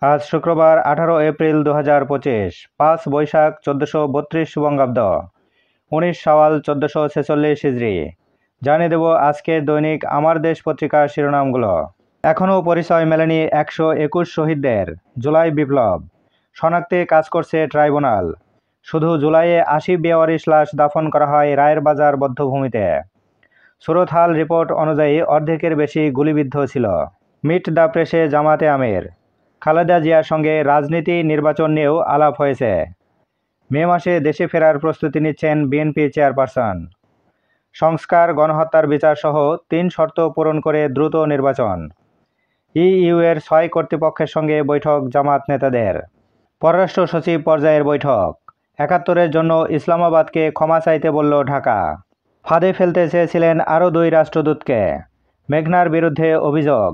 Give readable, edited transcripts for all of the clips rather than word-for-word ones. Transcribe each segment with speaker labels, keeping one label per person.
Speaker 1: আজ শুক্রবার 18 এপ্রিল 2025, 5 বৈশাখ 1432 বঙ্গাব্দ, 19 শাওয়াল 1446 হিজরি। জানিয়ে দেব আজকের দৈনিক আমার দেশ পত্রিকার শিরোনামগুলো। এখনও পরিচয় মেলেনি 121 শহীদদের। জুলাই বিপ্লব শনাক্তে কাজ করছে ট্রাইব্যুনাল। শুধু জুলাইয়ে 80 বেওয়ারিশ লাশ দাফন করা হয় রায়ের বাজার বধ্যভূমিতে। সুরতহাল রিপোর্ট অনুযায়ী অর্ধেকের বেশি গুলিবিদ্ধ ছিল। মিট দ্য প্রেসে জামাতে আমির। খালেদা জিয়ার সঙ্গে রাজনীতি নির্বাচন নিয়েও আলাপ হয়েছে। মে মাসে দেশে ফেরার প্রস্তুতি নিচ্ছেন বিএনপি চেয়ারপারসন। সংস্কার, গণহত্যার বিচার সহ 3 শর্ত পূরণ করে দ্রুত নির্বাচন। ইইউ-এর 6 কর্তৃপক্ষের সঙ্গে বৈঠক জামাত নেতাদের। পররাষ্ট্র সচিব পর্যায়ের বৈঠক। 71-এর জন্য ইসলামাবাদকে ক্ষমা চাইতে বলল ঢাকা। ফাঁদে ফেলতে চেয়েছিলেন আরও 2 রাষ্ট্রদূতকে। মেঘনার বিরুদ্ধে অভিযোগ,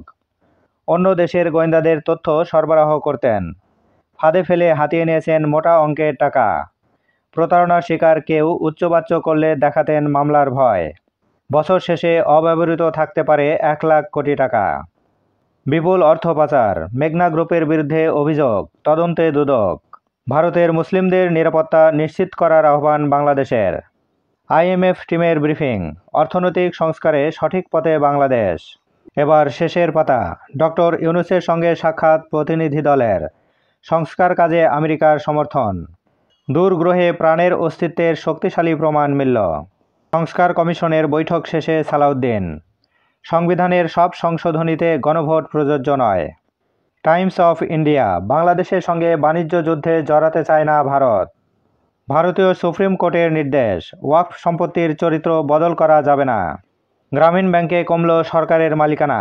Speaker 1: অন্য দেশের গোয়েন্দাদের তথ্য সরবরাহ করতেন। ফাঁদে ফেলে হাতিয়ে নিয়েছেন মোটা অঙ্কের টাকা। প্রতারণার শিকার কেউ উচ্চবাচ্য করলে দেখাতেন মামলার ভয়। বছর শেষে অব্যবহৃত থাকতে পারে 1 লাখ কোটি টাকা। বিপুল অর্থ পাচার, মেঘনা গ্রুপের বিরুদ্ধে অভিযোগ, তদন্তে দুদক। ভারতের মুসলিমদের নিরাপত্তা নিশ্চিত করার আহ্বান বাংলাদেশের। আইএমএফ টিমের ব্রিফিং, অর্থনৈতিক সংস্কারে সঠিক পথে বাংলাদেশ। এবার শেষের পাতা। ডক্টর ইউনূসের সঙ্গে সাক্ষাৎ প্রতিনিধি দলের। সংস্কার কাজে আমেরিকার সমর্থন। দূর গ্রহে প্রাণের অস্তিত্বের শক্তিশালী প্রমাণ মিলল। সংস্কার কমিশনের বৈঠক শেষে সালাউদ্দিন। সংবিধানের সব সংশোধনীতে গণভোট প্রযোজ্য নয়। টাইমস অফ ইন্ডিয়া, বাংলাদেশের সঙ্গে বাণিজ্য যুদ্ধে জড়াতে চায় না ভারত। ভারতীয় সুপ্রিম কোর্টের নির্দেশ, ওয়াকফ সম্পত্তির চরিত্র বদল করা যাবে না। গ্রামীণ ব্যাংকে কমল সরকারের মালিকানা।